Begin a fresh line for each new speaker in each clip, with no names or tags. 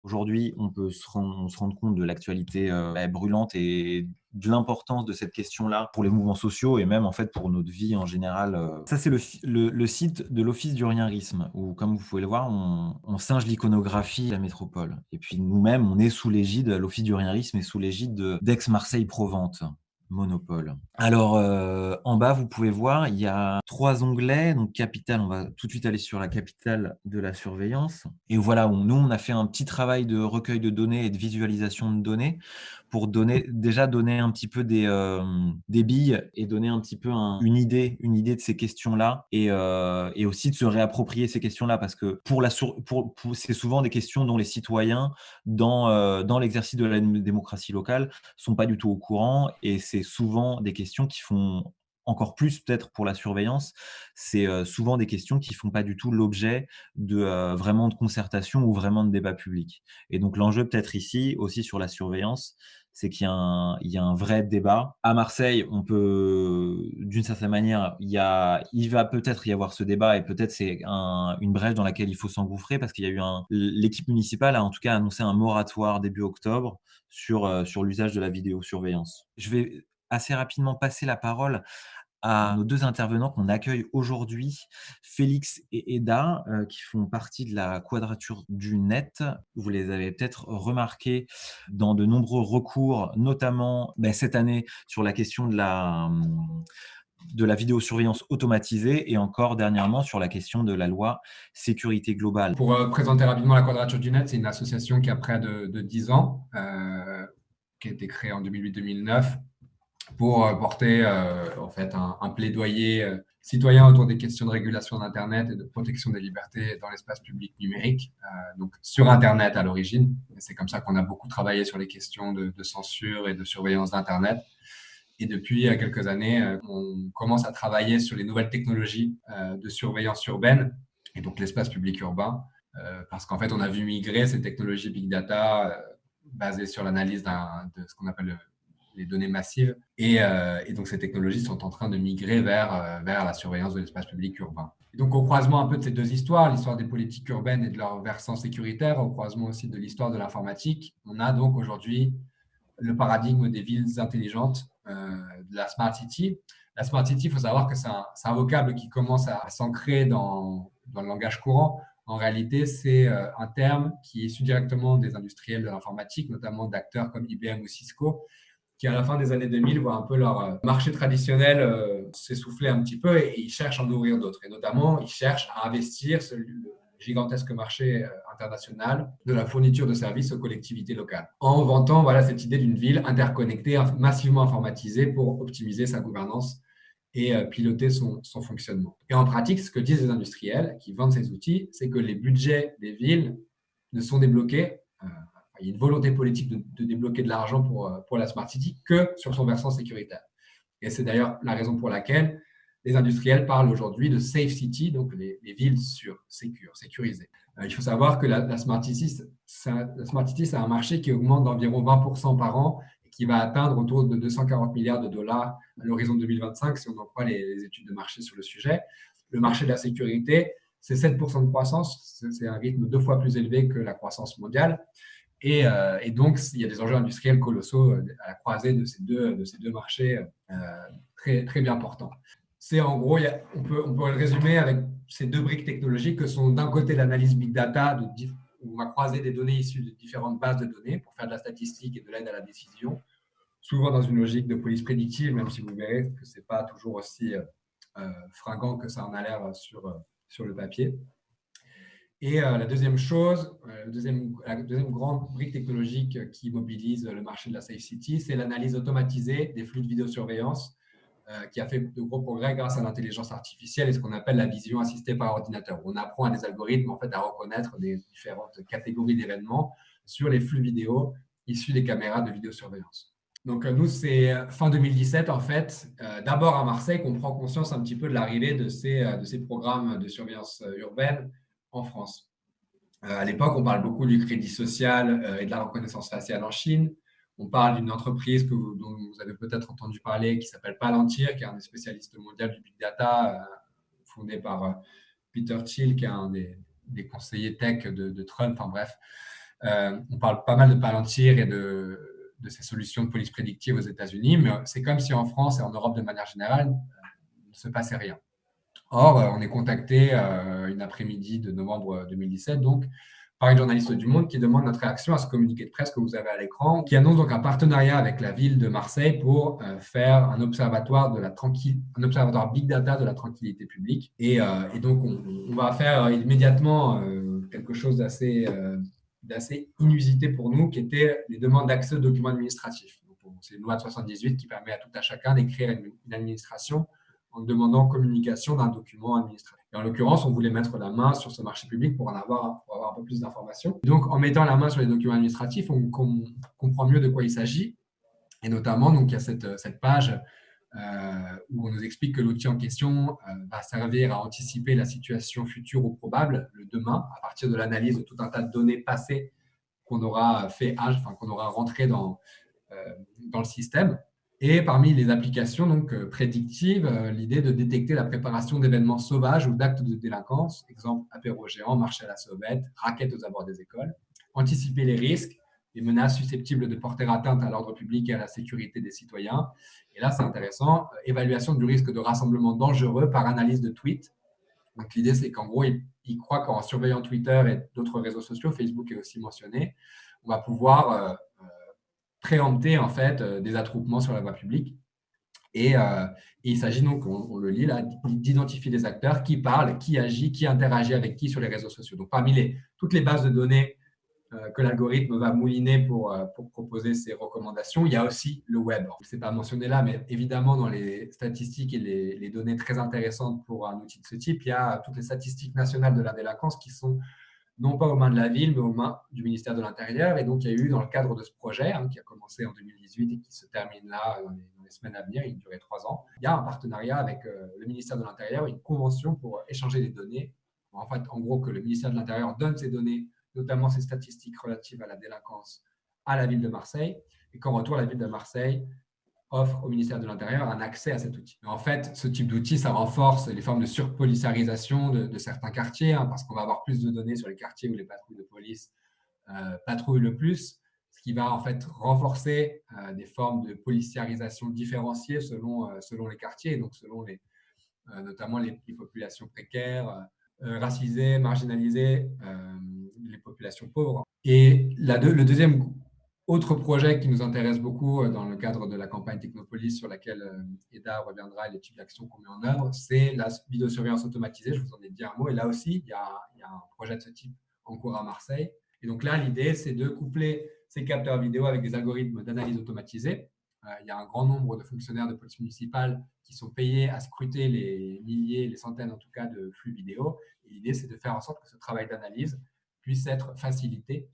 Aujourd'hui, on se rendre compte de l'actualité, brûlante et de l'importance de cette question-là pour les mouvements sociaux et même, en fait, pour notre vie en général. Ça, c'est le site de l'Office du Rienrisme où, comme vous pouvez le voir, on singe l'iconographie de la métropole et puis nous-mêmes, on est sous l'égide l'Office du Rienrisme est sous l'égide d'Aix-Marseille-Provence. Monopole. Alors, en bas, vous pouvez voir, il y a 3 onglets. Donc capitale, on va tout de suite aller sur la capitale de la surveillance et voilà, nous, on a fait un petit travail de recueil de données et de visualisation de données pour donner un petit peu des billes et donner un petit peu une idée de ces questions-là et aussi de se réapproprier ces questions-là parce que c'est souvent des questions dont les citoyens dans l'exercice de la démocratie locale sont pas du tout au courant et c'est souvent des questions qui font encore plus peut-être pour la surveillance, c'est, souvent des questions qui font pas du tout l'objet vraiment de concertation ou vraiment de débat public et donc l'enjeu peut-être ici aussi sur la surveillance, c'est qu'il y a un vrai débat. À Marseille, on peut d'une certaine manière, il va peut-être y avoir ce débat et peut-être c'est une brèche dans laquelle il faut s'engouffrer parce qu'il y a eu l'équipe municipale a en tout cas annoncé un moratoire début octobre sur l'usage de la vidéosurveillance. Je vais assez rapidement passer la parole à nos 2 intervenants qu'on accueille aujourd'hui, Félix et Eda, qui font partie de la Quadrature du Net. Vous les avez peut-être remarqués dans de nombreux recours, notamment, cette année sur la question de la vidéosurveillance automatisée et encore dernièrement sur la question de la loi sécurité globale.
Pour présenter rapidement la Quadrature du Net, c'est une association qui a près de 10 ans, qui a été créée en 2008-2009 pour porter en fait un plaidoyer citoyen autour des questions de régulation d'Internet et de protection des libertés dans l'espace public numérique, donc sur Internet à l'origine. Et c'est comme ça qu'on a beaucoup travaillé sur les questions de censure et de surveillance d'Internet. Et depuis quelques années, on commence à travailler sur les nouvelles technologies de surveillance urbaine et donc l'espace public urbain, parce qu'en fait, on a vu migrer ces technologies big data basées sur l'analyse de ce qu'on appelle les données massives. Et donc, ces technologies sont en train de migrer vers la surveillance de l'espace public urbain. Et donc, au croisement un peu de ces deux histoires, l'histoire des politiques urbaines et de leur versant sécuritaire, au croisement aussi de l'histoire de l'informatique, on a donc aujourd'hui le paradigme des villes intelligentes, de la Smart City. La Smart City, il faut savoir que c'est un vocable qui commence à s'ancrer dans le langage courant. En réalité, c'est un terme qui est issu directement des industriels de l'informatique, notamment d'acteurs comme IBM ou Cisco, qui à la fin des années 2000 voient un peu leur marché traditionnel s'essouffler un petit peu et ils cherchent à en ouvrir d'autres. Et notamment, ils cherchent à investir le gigantesque marché international de la fourniture de services aux collectivités locales, en vantant cette idée d'une ville interconnectée, massivement informatisée pour optimiser sa gouvernance et piloter son fonctionnement. Et en pratique, ce que disent les industriels qui vendent ces outils, c'est que les budgets des villes ne sont débloqués, il y a une volonté politique de débloquer de l'argent pour la Smart City que sur son versant sécuritaire. Et c'est d'ailleurs la raison pour laquelle les industriels parlent aujourd'hui de Safe City, donc les villes sûres, sécurisées. Il faut savoir que la Smart City, c'est un marché qui augmente d'environ 20% par an et qui va atteindre autour de 240 milliards de dollars à l'horizon 2025, si on en croit les études de marché sur le sujet. Le marché de la sécurité, c'est 7% de croissance, c'est un rythme 2 fois plus élevé que la croissance mondiale. Et donc, il y a des enjeux industriels colossaux à la croisée de ces deux marchés très, très bien portants. C'est en gros, on peut le résumer avec ces deux briques technologiques que sont d'un côté l'analyse big data, où on va croiser des données issues de différentes bases de données pour faire de la statistique et de l'aide à la décision, souvent dans une logique de police prédictive, même si vous verrez que ce n'est pas toujours aussi fringant que ça en a l'air sur le papier. Et la deuxième chose, la deuxième grande brique technologique qui mobilise le marché de la Safe City, c'est l'analyse automatisée des flux de vidéosurveillance qui a fait de gros progrès grâce à l'intelligence artificielle et ce qu'on appelle la vision assistée par ordinateur. On apprend à des algorithmes en fait, à reconnaître des différentes catégories d'événements sur les flux vidéo issus des caméras de vidéosurveillance. Donc nous, c'est fin 2017 en fait, d'abord à Marseille qu'on prend conscience un petit peu de l'arrivée de ces programmes de surveillance urbaine en France. À l'époque, on parle beaucoup du crédit social et de la reconnaissance faciale en Chine. On parle d'une entreprise dont vous avez peut-être entendu parler qui s'appelle Palantir, qui est un des spécialistes mondiaux du big data, fondé par Peter Thiel, qui est un des conseillers tech de Trump. Enfin bref. On parle pas mal de Palantir et de ces solutions de police prédictive aux États-Unis, mais c'est comme si en France et en Europe de manière générale, il ne se passait rien. Or, on est contacté une après-midi de novembre 2017, donc, par une journaliste du Monde qui demande notre réaction à ce communiqué de presse que vous avez à l'écran, qui annonce donc un partenariat avec la ville de Marseille pour faire un observatoire un observatoire big data de la tranquillité publique. Et donc, on va faire immédiatement quelque chose d'assez inusité pour nous, qui était les demandes d'accès aux documents administratifs. C'est une loi de 78 qui permet à tout à chacun d'écrire une administration en demandant communication d'un document administratif. Et en l'occurrence, on voulait mettre la main sur ce marché public pour avoir un peu plus d'informations. Donc, en mettant la main sur les documents administratifs, on comprend mieux de quoi il s'agit. Et notamment, donc, il y a cette page où on nous explique que l'outil en question va servir à anticiper la situation future ou probable, le demain, à partir de l'analyse de tout un tas de données passées qu'on aura qu'on aura rentrées dans le système. Et parmi les applications donc, prédictives, l'idée de détecter la préparation d'événements sauvages ou d'actes de délinquance, exemple apéro géant, marché à la sauvette, raquettes aux abords des écoles, anticiper les risques, les menaces susceptibles de porter atteinte à l'ordre public et à la sécurité des citoyens. Et là, c'est intéressant, évaluation du risque de rassemblement dangereux par analyse de tweets. Donc l'idée, c'est qu'en gros, ils croient qu'en surveillant Twitter et d'autres réseaux sociaux, Facebook est aussi mentionné, on va pouvoir préempter en fait des attroupements sur la voie publique. Et il s'agit donc, on le lit là, d'identifier des acteurs qui parlent, qui agit, qui interagit avec qui sur les réseaux sociaux. Donc parmi toutes les bases de données que l'algorithme va mouliner pour proposer ses recommandations, il y a aussi le web. Ce n'est pas mentionné là, mais évidemment dans les statistiques et les données très intéressantes pour un outil de ce type, il y a toutes les statistiques nationales de la délinquance qui sont non pas aux mains de la ville, mais aux mains du ministère de l'Intérieur. Et donc, il y a eu, dans le cadre de ce projet, qui a commencé en 2018 et qui se termine là dans les semaines à venir, il durait 3 ans, il y a un partenariat avec le ministère de l'Intérieur, une convention pour échanger des données. En fait, en gros, que le ministère de l'Intérieur donne ces données, notamment ces statistiques relatives à la délinquance, à la ville de Marseille, et qu'en retour, la ville de Marseille offre au ministère de l'Intérieur un accès à cet outil. En fait, ce type d'outil, ça renforce les formes de surpolisarisation de certains quartiers, parce qu'on va avoir plus de données sur les quartiers où les patrouilles de police patrouillent le plus, ce qui va en fait renforcer des formes de policiarisation différenciées selon les quartiers, donc selon notamment les populations précaires, racisées, marginalisées, les populations pauvres. Et le deuxième autre projet qui nous intéresse beaucoup dans le cadre de la campagne Technopolis sur laquelle Eda reviendra et les types d'actions qu'on met en œuvre, c'est la vidéosurveillance automatisée. Je vous en ai dit un mot. Et là aussi, il y a un projet de ce type en cours à Marseille. Et donc là, l'idée, c'est de coupler ces capteurs vidéo avec des algorithmes d'analyse automatisée. Il y a un grand nombre de fonctionnaires de police municipale qui sont payés à scruter les milliers, les centaines en tout cas de flux vidéo. Et l'idée, c'est de faire en sorte que ce travail d'analyse puisse être facilité,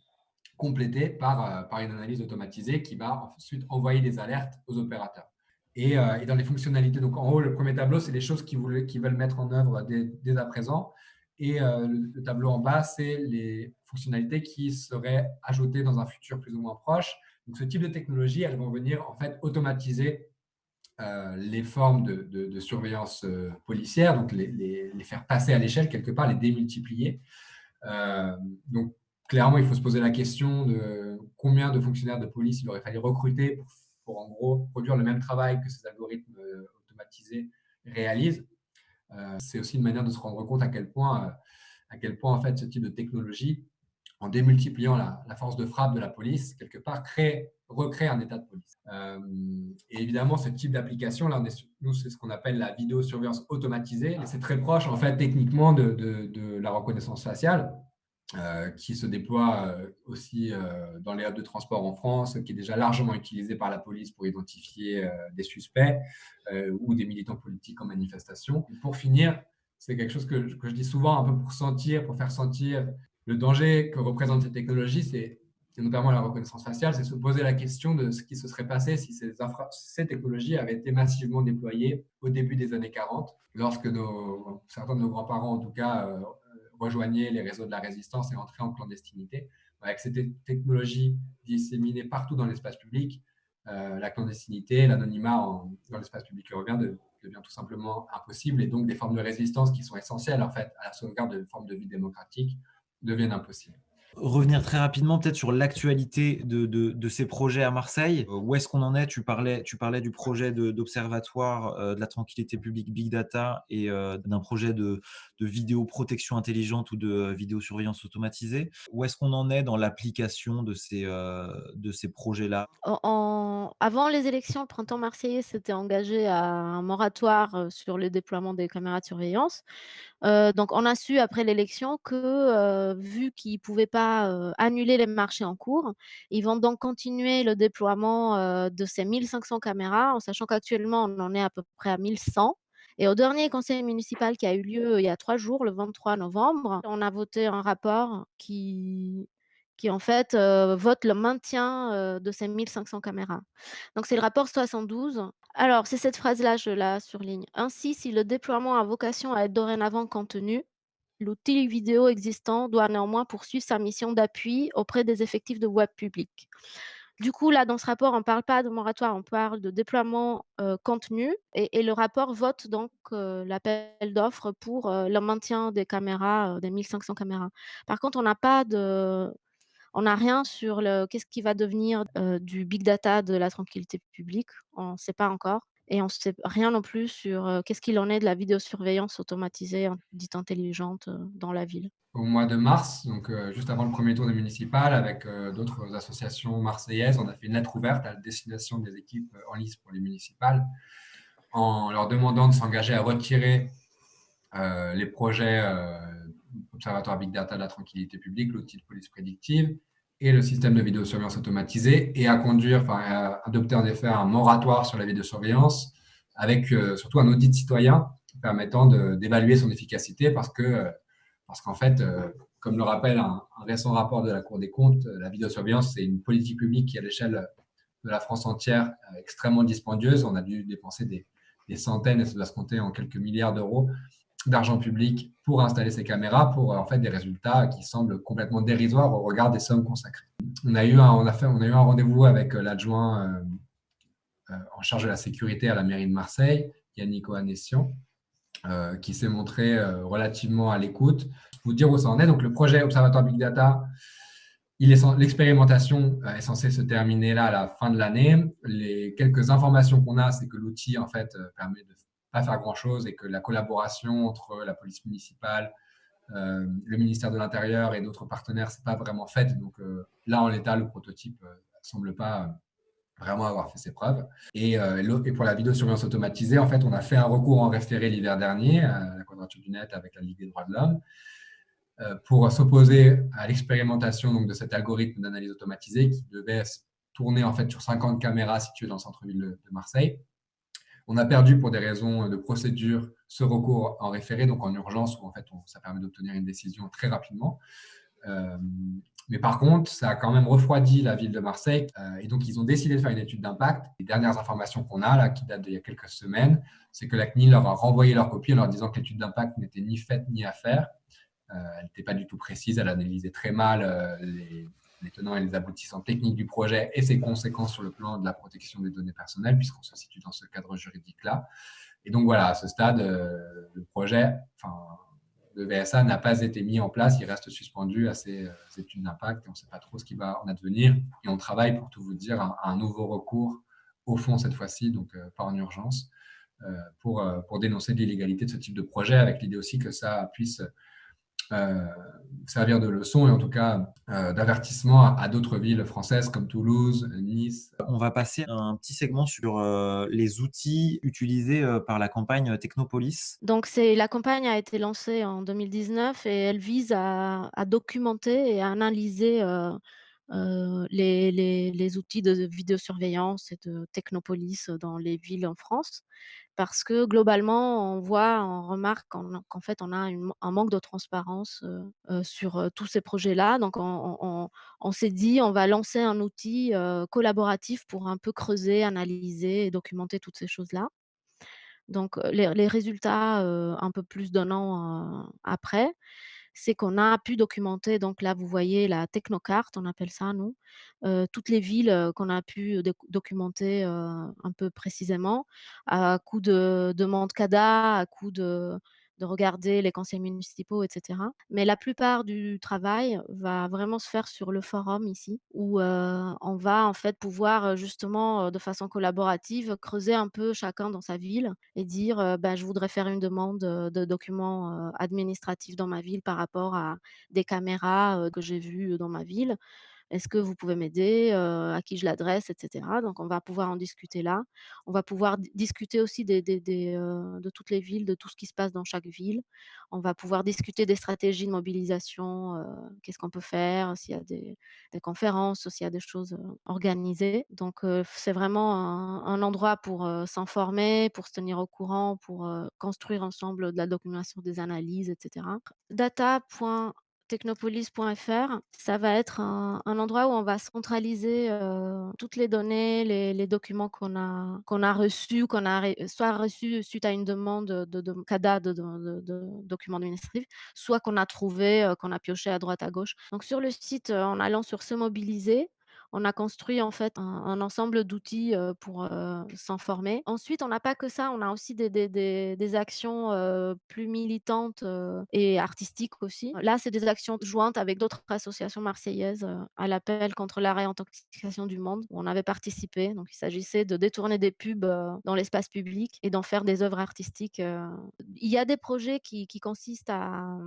complété par une analyse automatisée qui va ensuite envoyer des alertes aux opérateurs. Et dans les fonctionnalités, donc en haut, le premier tableau, c'est les choses qu'ils veulent mettre en œuvre dès à présent. Et le tableau en bas, c'est les fonctionnalités qui seraient ajoutées dans un futur plus ou moins proche. Donc, ce type de technologie, elles vont venir en fait automatiser les formes de surveillance policière, donc les faire passer à l'échelle quelque part, les démultiplier. Donc, clairement, il faut se poser la question de combien de fonctionnaires de police il aurait fallu recruter pour en gros produire le même travail que ces algorithmes automatisés réalisent. C'est aussi une manière de se rendre compte à quel point en fait ce type de technologie, en démultipliant la force de frappe de la police, quelque part, recrée un état de police. Et évidemment, ce type d'application, là, nous, c'est ce qu'on appelle la vidéosurveillance automatisée. Et c'est très proche, en fait, techniquement, de la reconnaissance faciale, qui se déploie aussi dans les hubs de transport en France, qui est déjà largement utilisée par la police pour identifier des suspects ou des militants politiques en manifestation. Et pour finir, c'est quelque chose que je dis souvent, un peu pour faire sentir le danger que représente ces technologies, c'est notamment la reconnaissance faciale, c'est se poser la question de ce qui se serait passé si ces technologies avaient été massivement déployées au début des années 40, lorsque certains de nos grands-parents, en tout cas, rejoignaient les réseaux de la résistance et entraient en clandestinité. Avec ces technologies disséminées partout dans l'espace public, la clandestinité, l'anonymat dans l'espace public urbain devient tout simplement impossible, et donc des formes de résistance qui sont essentielles en fait à la sauvegarde de formes de vie démocratique deviennent impossibles.
Revenir très rapidement peut-être sur l'actualité de ces projets à Marseille. Où est-ce qu'on en est? Tu parlais du projet d'observatoire, de la tranquillité publique big data et d'un projet de vidéoprotection intelligente ou de vidéosurveillance automatisée. Où est-ce qu'on en est dans l'application de ces projets-là?
Avant les élections, le Printemps marseillais s'était engagé à un moratoire, sur le déploiement des caméras de surveillance. Donc on a su après l'élection que, vu qu'ils ne pouvaient pas, annuler les marchés en cours, ils vont donc continuer le déploiement, de ces 1 500 caméras, en sachant qu'actuellement on en est à peu près à 1 100. Et au dernier conseil municipal qui a eu lieu il y a 3 jours, le 23 novembre, on a voté un rapport qui en fait, vote le maintien, de ces 1 500 caméras. Donc c'est le rapport 72. Alors c'est cette phrase-là, je la surligne: «Ainsi, si le déploiement a vocation à être dorénavant contenu, l'outil vidéo existant doit néanmoins poursuivre sa mission d'appui auprès des effectifs de web public». Du coup, là, dans ce rapport, on ne parle pas de moratoire, on parle de déploiement, contenu, et le rapport vote donc, l'appel d'offres pour, le maintien des caméras, des 1 500 caméras. Par contre, on n'a rien sur le qu'est-ce qui va devenir, du big data de la tranquillité publique? On ne sait pas encore, et on ne sait rien non plus sur, qu'est-ce qu'il en est de la vidéosurveillance automatisée, dite intelligente, dans la ville.
Au mois de mars, donc juste avant le premier tour des municipales, avec d'autres associations marseillaises, on a fait une lettre ouverte à la destination des équipes en lice pour les municipales, en leur demandant de s'engager à retirer les projets Observatoire Big Data de la tranquillité publique, l'outil de police prédictive et le système de vidéosurveillance automatisée, et à conduire, enfin, à adopter en effet un moratoire sur la vidéosurveillance, avec surtout un audit citoyen permettant d'évaluer son efficacité, parce qu'en fait, comme le rappelle un récent rapport de la Cour des comptes, la vidéosurveillance, c'est une politique publique qui, à l'échelle de la France entière, extrêmement dispendieuse. On a dû dépenser des centaines, et ça doit se compter en quelques milliards d'euros d'argent public pour installer ces caméras, pour en fait des résultats qui semblent complètement dérisoires au regard des sommes consacrées. On a eu un rendez-vous avec l'adjoint en charge de la sécurité à la mairie de Marseille, Yannick Ohanessian, qui s'est montré relativement à l'écoute. Pour vous dire où ça en est, donc le projet Observatoire Big Data, l'expérimentation est censée se terminer là à la fin de l'année. Les quelques informations qu'on a, c'est que l'outil en fait permet de pas faire grand-chose, et que la collaboration entre la police municipale, le ministère de l'Intérieur et d'autres partenaires, c'est pas vraiment faite. Donc là, en l'état, le prototype semble pas vraiment avoir fait ses preuves. Et pour la vidéosurveillance automatisée, en fait, on a fait un recours en référé l'hiver dernier à la Quadrature du Net avec la Ligue des droits de l'homme, pour s'opposer à l'expérimentation donc, de cet algorithme d'analyse automatisée qui devait tourner en fait sur 50 caméras situées dans le centre-ville de Marseille. On a perdu pour des raisons de procédure ce recours en référé, donc en urgence, où en fait ça permet d'obtenir une décision très rapidement. Mais par contre, ça a quand même refroidi la ville de Marseille, et donc ils ont décidé de faire une étude d'impact. Les dernières informations qu'on a là, qui datent d'il y a quelques semaines, c'est que la CNIL leur a renvoyé leur copie en leur disant que l'étude d'impact n'était ni faite ni à faire. Elle n'était pas du tout précise, elle analysait très mal les tenants et les aboutissants techniques du projet et ses conséquences sur le plan de la protection des données personnelles, puisqu'on se situe dans ce cadre juridique-là. Et donc voilà, à ce stade, le projet, le VSA n'a pas été mis en place, il reste suspendu à ces études d'impact, et on ne sait pas trop ce qui va en advenir. Et on travaille, pour tout vous dire, à un nouveau recours au fond cette fois-ci, donc pas en urgence, pour dénoncer l'illégalité de ce type de projet, avec l'idée aussi que ça puisse servir de leçon, et en tout cas d'avertissement à d'autres villes françaises comme Toulouse, Nice.
On va passer à un petit segment sur les outils utilisés par la campagne Technopolis.
Donc la campagne a été lancée en 2019, et elle vise à documenter et à analyser, les outils de vidéosurveillance et de technopolis dans les villes en France. Parce que globalement, on remarque qu'en fait, on a un manque de transparence, sur, tous ces projets-là. Donc on s'est dit: «On va lancer un outil, collaboratif pour un peu creuser, analyser et documenter toutes ces choses-là». Donc, les résultats, un peu plus d'un an, après, c'est qu'on a pu documenter, donc là, vous voyez la technocarte, on appelle ça nous, toutes les villes, qu'on a pu documenter, un peu précisément, à coup de demande CADA, à coup de de regarder les conseils municipaux et cetera. Mais la plupart du travail va vraiment se faire sur le forum ici où, on va en fait pouvoir, justement, de façon collaborative, creuser un peu chacun dans sa ville et dire, «Bah, je voudrais faire une demande, de documents, administratifs dans ma ville par rapport à des caméras, que j'ai vues dans ma ville. Est-ce que vous pouvez m'aider? À qui je l'adresse?» et cetera. Donc on va pouvoir en discuter là. On va pouvoir discuter aussi de toutes les villes, de tout ce qui se passe dans chaque ville. On va pouvoir discuter des stratégies de mobilisation, qu'est-ce qu'on peut faire, s'il y a des conférences, s'il y a des choses, organisées. Donc c'est vraiment un endroit pour, s'informer, pour se tenir au courant, pour, construire ensemble de la documentation, des analyses et cetera. Technopolis.fr, ça va être un endroit où on va centraliser, toutes les données, les documents qu'on a reçus, qu'on a soit reçus suite à une demande de CADA, de documents administratifs, soit qu'on a trouvé, qu'on a pioché à droite à gauche. Donc sur le site, en allant sur Se mobiliser, on a construit en fait un ensemble d'outils, pour, s'informer. Ensuite, on n'a pas que ça, on a aussi des actions, plus militantes, et artistiques aussi. Là, c'est des actions jointes avec d'autres associations marseillaises, à l'appel contre la réintoxication du monde, où on avait participé. Donc il s'agissait de détourner des pubs, dans l'espace public et d'en faire des œuvres artistiques. Il y a des projets qui consistent à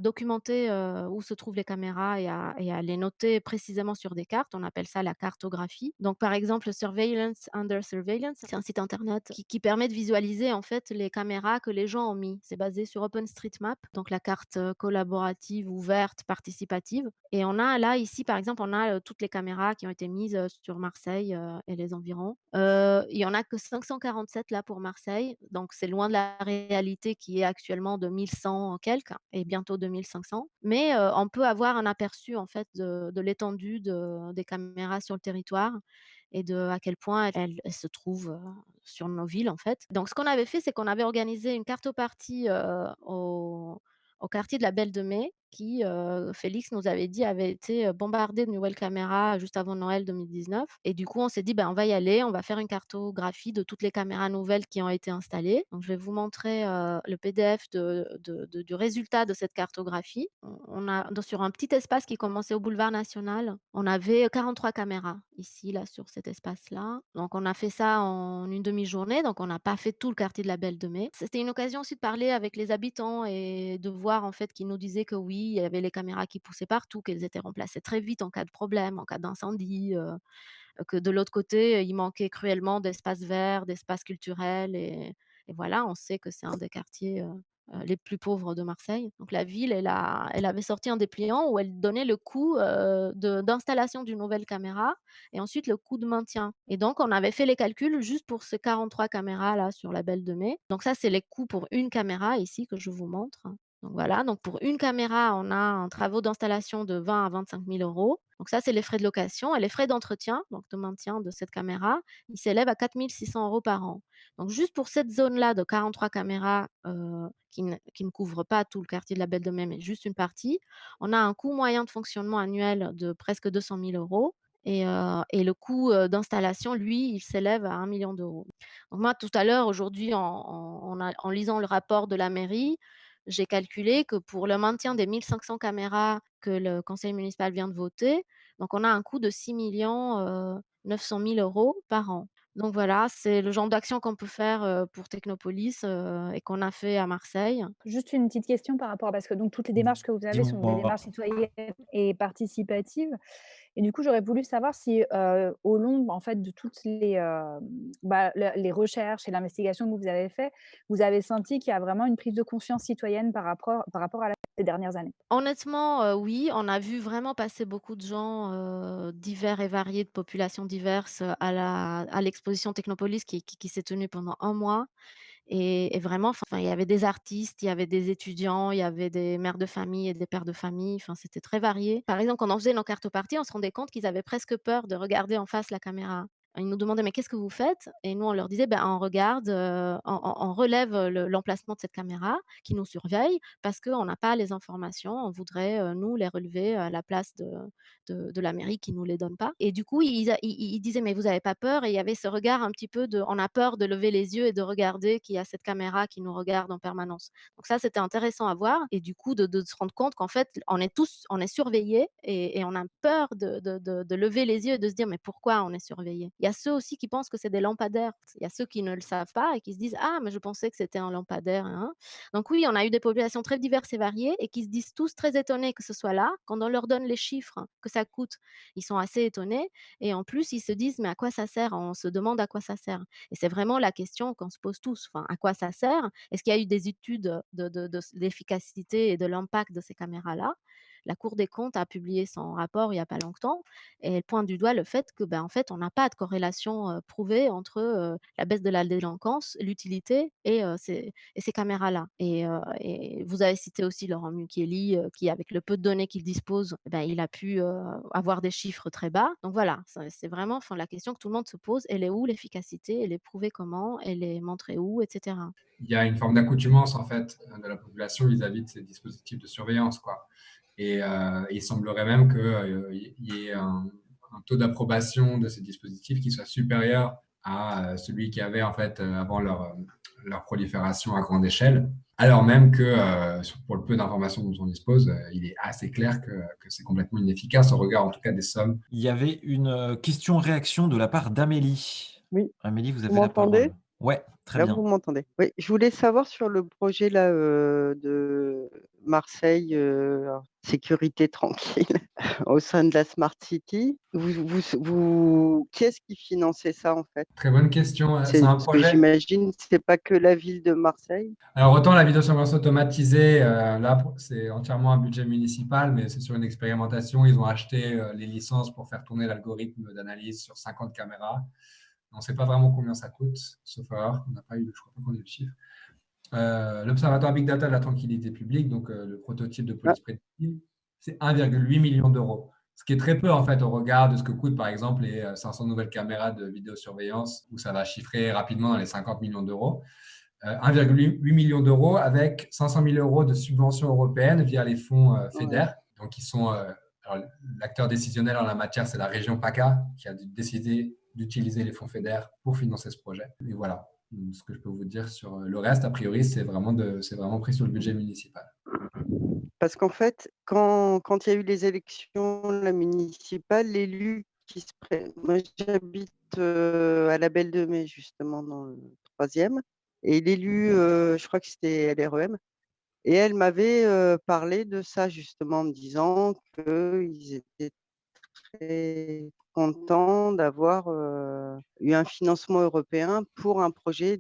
documenter, où se trouvent les caméras et à les noter précisément sur des cartes. On appelle ça la cartographie. Donc par exemple, Surveillance Under Surveillance, c'est un site internet qui permet de visualiser en fait les caméras que les gens ont mis. C'est basé sur OpenStreetMap, donc la carte, collaborative, ouverte, participative. Et on a là, ici, par exemple, on a, toutes les caméras qui ont été mises, sur Marseille, et les environs. Il y en a que 547 là pour Marseille, donc c'est loin de la réalité qui est actuellement de 1 100 quelques et bientôt 2 500. Mais, on peut avoir un aperçu en fait de l'étendue des caméras sur le territoire et de à quel point elles se trouvent, sur nos villes en fait. Donc ce qu'on avait fait, c'est qu'on avait organisé une cartopartie, au quartier de la Belle de Mai qui, Félix nous avait dit, avait été, bombardé de nouvelles caméras juste avant Noël 2019 et du coup, on s'est dit: «Ben, on va y aller, on va faire une cartographie de toutes les caméras nouvelles qui ont été installées». Donc je vais vous montrer, le PDF du résultat de cette cartographie. On a sur un petit espace qui commençait au boulevard National, on avait 43 caméras ici, là, sur cet espace-là. Donc on a fait ça en une demi-journée, donc on n'a pas fait tout le quartier de la Belle de Mai. C'était une occasion aussi de parler avec les habitants et de voir en fait qu'ils nous disaient que oui, il y avait les caméras qui poussaient partout, qu'elles étaient remplacées très vite en cas de problème, en cas d'incendie, que de l'autre côté, il manquait cruellement d'espaces verts, d'espaces culturels et voilà, on sait que c'est un des quartiers, les plus pauvres de Marseille. Donc la ville, elle avait sorti un dépliant où elle donnait le coût, d'installation d'une nouvelle caméra et ensuite le coût de maintien et donc on avait fait les calculs juste pour ces 43 caméras-là sur la Belle de Mai. Donc ça, c'est les coûts pour une caméra ici que je vous montre. Donc voilà, donc pour une caméra, on a un travaux d'installation de 20 à 25 000 €. Donc ça, c'est les frais de location et les frais d'entretien, donc de maintien de cette caméra, ils s'élèvent à 4 600 € par an. Donc juste pour cette zone-là de 43 caméras, qui ne couvrent pas tout le quartier de la Belle de Mai, mais juste une partie, on a un coût moyen de fonctionnement annuel de presque 200 000 € et le coût, d'installation, lui, il s'élève à 1 million d'euros. Donc moi, tout à l'heure, aujourd'hui, en lisant le rapport de la mairie, j'ai calculé que pour le maintien des 1 500 caméras que le conseil municipal vient de voter, donc on a un coût de 6 900 000 € par an. Donc voilà, c'est le genre d'action qu'on peut faire, pour Technopolis, et qu'on a fait à Marseille.
Juste une petite question par rapport parce que donc toutes les démarches que vous avez sont des
Dis-moi.
démarches citoyennes et participatives et du coup, j'aurais voulu savoir si, au long, en fait, de toutes les, les recherches et l'investigation que vous avez fait, vous avez senti qu'il y a vraiment une prise de conscience citoyenne par rapport à ces dernières années?
Honnêtement, oui, on a vu vraiment passer beaucoup de gens, divers et variés, de populations diverses, à l'exposition Technopolis qui s'est tenue pendant un mois et vraiment, enfin, il y avait des artistes, il y avait des étudiants, il y avait des mères de famille et des pères de famille, enfin, c'était très varié. Par exemple, quand on faisait nos cartes parties, on se rendait compte qu'ils avaient presque peur de regarder en face la caméra. Ils nous demandaient: «Mais qu'est-ce que vous faites?» et nous, on leur disait: «Ben, on regarde, on relève, l'emplacement de cette caméra qui nous surveille parce qu'on n'a pas les informations. On voudrait, nous, les relever à la place de la mairie qui nous les donne pas». Et du coup, ils disaient: «Mais vous avez pas peur?» et il y avait ce regard un petit peu de on a peur de lever les yeux et de regarder qu'il y a cette caméra qui nous regarde en permanence. Donc ça, c'était intéressant à voir et du coup de se rendre compte qu'en fait, on est surveillés et on a peur de lever les yeux et de se dire: «Mais pourquoi on est surveillé?» Il y a ceux aussi qui pensent que c'est des lampadaires. Il y a ceux qui ne le savent pas et qui se disent: «Ah, mais je pensais que c'était un lampadaire, hein». Donc oui, on a eu des populations très diverses et variées et qui se disent tous très étonnés que ce soit là. Quand on leur donne les chiffres que ça coûte, ils sont assez étonnés et en plus, ils se disent: «Mais à quoi ça sert?» On se demande à quoi ça sert et c'est vraiment la question qu'on se pose tous. Enfin, à quoi ça sert? Est-ce qu'il y a eu des études de l'efficacité et de l'impact de ces caméras-là? La Cour des comptes a publié son rapport il n'y a pas longtemps et elle pointe du doigt le fait que, ben, en fait, on n'a pas de corrélation, prouvée entre, la baisse de la délinquance, l'utilité et ces caméras-là et vous avez cité aussi Laurent Mukieli, qui avec le peu de données qu'il dispose, eh ben, il a pu, avoir des chiffres très bas. Donc voilà, c'est vraiment enfin la question que tout le monde se pose, elle est où l'efficacité? Elle est prouvée comment? Elle est montrée où? Et cetera.
Il y a une forme d'accoutumance en fait de la population vis-à-vis de ces dispositifs de surveillance, quoi. Et il semblerait même qu'il y ait un taux d'approbation de ces dispositifs qui soit supérieur à celui qu'il y avait en fait avant leur prolifération à grande échelle. Alors même que pour le peu d'informations dont on dispose, il est assez clair que c'est complètement inefficace au regard en tout cas des sommes.
Il y avait une question-réaction de la part d'Amélie.
Oui,
Amélie, vous
vous
avez la
m'entendez?
parole. Ouais, très
Là, vous
bien.
m'entendez? Oui, je voulais savoir sur le projet là, de Marseille, alors sécurité tranquille au sein de la Smart City. Qui est-ce qui finançait ça, en fait?
Très bonne question. C'est
C'est
un
parce que
projet.
j'imagine c'est pas que la ville de Marseille?
Alors, autant la vidéosurveillance automatisée, là, c'est entièrement un budget municipal, mais c'est sur une expérimentation. Ils ont acheté les licences pour faire tourner l'algorithme d'analyse sur 50 caméras. On ne sait pas vraiment combien ça coûte, sauf erreur. On n'a pas eu, je crois pas qu'on ait le chiffre. L'Observatoire Big Data de la tranquillité publique, donc le prototype de
Ah,
police prédictive, c'est 1,8 million d'euros. Ce qui est très peu en fait au regard de ce que coûtent par exemple les 500 nouvelles caméras de vidéosurveillance, où ça va chiffrer rapidement dans les 50 millions d'euros. 1,8 million d'euros avec 500 000 euros de subventions européennes via les fonds
ouais.
FEDER. Donc, qui sont alors, l'acteur décisionnel en la matière, c'est la région PACA qui a décidé d'utiliser les fonds FEDER pour financer ce projet. Et voilà ce que je peux vous dire sur le reste. A priori, c'est vraiment pris sur le budget municipal.
Parce qu'en fait, quand il y a eu les élections là, municipales, l'élu qui se moi j'habite à la Belle de Mai, justement, dans le 3e, et l'élu, je crois que c'était LREM, et elle m'avait parlé de ça, justement, en me disant qu'ils étaient très contents d'avoir eu un financement européen pour un projet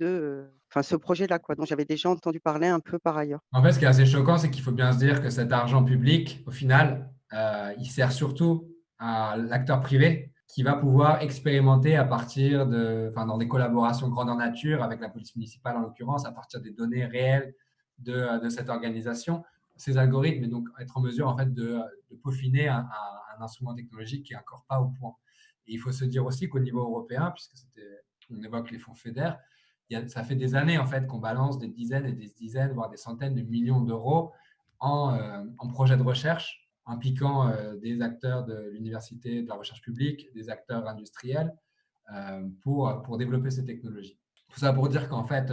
enfin ce projet-là, quoi, dont j'avais déjà entendu parler un peu par ailleurs.
En fait, ce qui est assez choquant, c'est qu'il faut bien se dire que cet argent public, au final, il sert surtout à l'acteur privé qui va pouvoir expérimenter à partir dans des collaborations grandeur nature avec la police municipale en l'occurrence, à partir des données réelles de cette organisation, ces algorithmes, et donc être en mesure en fait de peaufiner un instrument technologique qui n'est encore pas au point. Et il faut se dire aussi qu'au niveau européen, puisque on évoque les fonds FEDER, ça fait des années en fait qu'on balance des dizaines et des dizaines, voire des centaines de millions d'euros en projets de recherche impliquant des acteurs de l'université, de la recherche publique, des acteurs industriels pour développer ces technologies. Tout ça pour dire qu'en fait,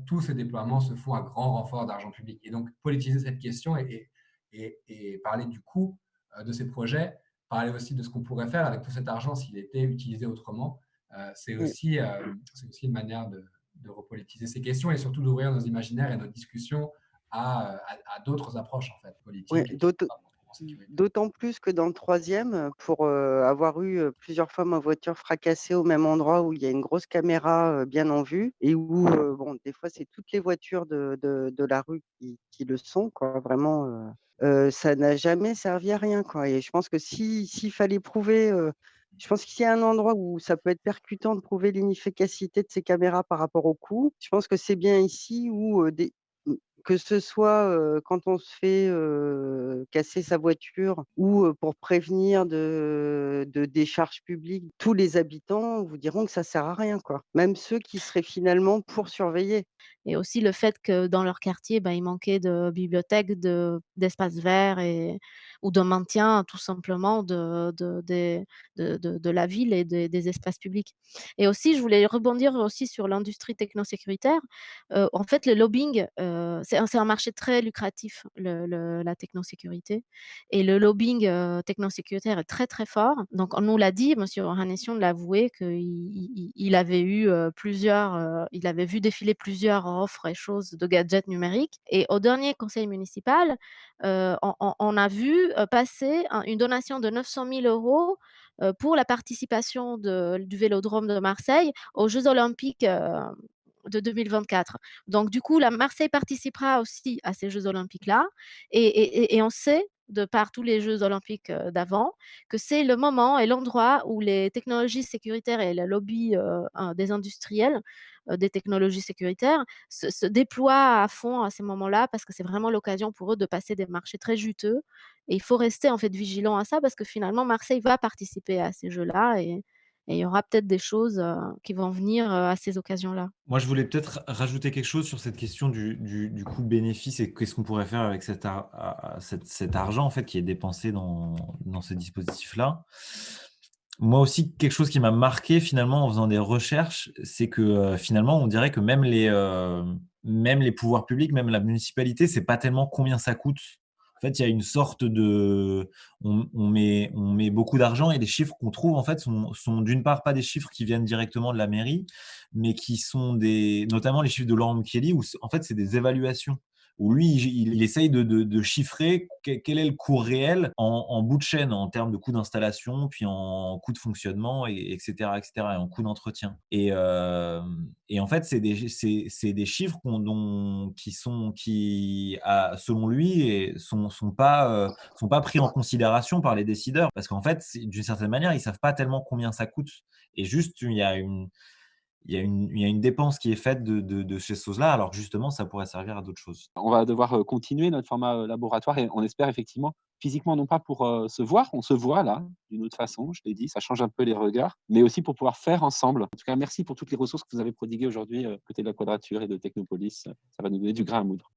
tous ces déploiements se font à grand renfort d'argent public. Et donc, politiser cette question et parler du coût de ces projets, parler aussi de ce qu'on pourrait faire avec tout cet argent s'il était utilisé autrement, c'est
Oui.
aussi une manière de repolitiser ces questions et surtout d'ouvrir nos imaginaires et nos discussions à d'autres approches en fait,
Ouais,
politiques et qui sont pas forcément sécuritaires.
d'autant plus que dans le 3e, pour avoir eu plusieurs fois ma voiture fracassée au même endroit où il y a une grosse caméra bien en vue, et où, bon, des fois, c'est toutes les voitures de la rue qui le sont, quoi, vraiment. Ça n'a jamais servi à rien, quoi. Et je pense que s'il fallait prouver, je pense qu'il y a un endroit où ça peut être percutant de prouver l'inefficacité de ces caméras par rapport au coût, je pense que c'est bien ici où que ce soit, quand on se fait, casser sa voiture ou, pour prévenir de décharges publiques, tous les habitants vous diront que ça sert à rien, quoi. Même ceux qui seraient finalement pour surveiller.
Et aussi le fait que dans leur quartier, il manquait de bibliothèques, d'espaces verts ou de maintien tout simplement de la ville et des espaces publics. Et aussi, je voulais rebondir aussi sur l'industrie technosécuritaire. En fait, le lobbying, c'est un marché très lucratif, la technosécurité, et le lobbying, technosécuritaire est très, très fort. Donc on nous l'a dit, monsieur Ohanessian l'a avoué qu'il avait eu, il avait vu défiler plusieurs offres et choses de gadgets numériques, et au dernier conseil municipal, on a vu, passer une donation de 900 000 € pour la participation du Vélodrome de Marseille aux Jeux olympiques, de 2024. Donc du coup, la Marseille participera aussi à ces Jeux olympiques-là, et on sait, de par tous les Jeux olympiques, d'avant, que c'est le moment et l'endroit où les technologies sécuritaires et le lobby, des industriels, des technologies sécuritaires se déploient à fond à ces moments-là, parce que c'est vraiment l'occasion pour eux de passer des marchés très juteux, et il faut rester en fait vigilant à ça, parce que finalement Marseille va participer à ces Jeux-là, et il y aura peut-être des choses, qui vont venir, à ces occasions-là.
Moi, je voulais peut-être rajouter quelque chose sur cette question du coût-bénéfice et qu'est-ce qu'on pourrait faire avec cet argent en fait, qui est dépensé dans ces dispositifs-là. Moi aussi, quelque chose qui m'a marqué finalement en faisant des recherches, c'est que finalement, on dirait que même les pouvoirs publics, même la municipalité, c'est pas tellement combien ça coûte. En fait, il y a une sorte de, on met beaucoup d'argent, et les chiffres qu'on trouve en fait sont d'une part pas des chiffres qui viennent directement de la mairie, mais qui sont notamment les chiffres de Laurent Mukiele, où en fait c'est des évaluations, où lui, il essaye de chiffrer quel est le coût réel en bout de chaîne, en termes de coût d'installation, puis en coût de fonctionnement, etc., et en coût d'entretien. Et en fait, c'est des chiffres qui, selon lui, sont pas pris en considération par les décideurs, parce qu'en fait, d'une certaine manière, ils savent pas tellement combien ça coûte. Et juste, il y a une dépense qui est faite de ces choses-là, alors que justement, ça pourrait servir à d'autres choses.
On va devoir continuer notre format laboratoire et on espère effectivement physiquement, non pas pour se voir, on se voit là d'une autre façon, je l'ai dit, ça change un peu les regards, mais aussi pour pouvoir faire ensemble. En tout cas, merci pour toutes les ressources que vous avez prodiguées aujourd'hui côté de la Quadrature et de Technopolis. Ça va nous donner du grain à moudre.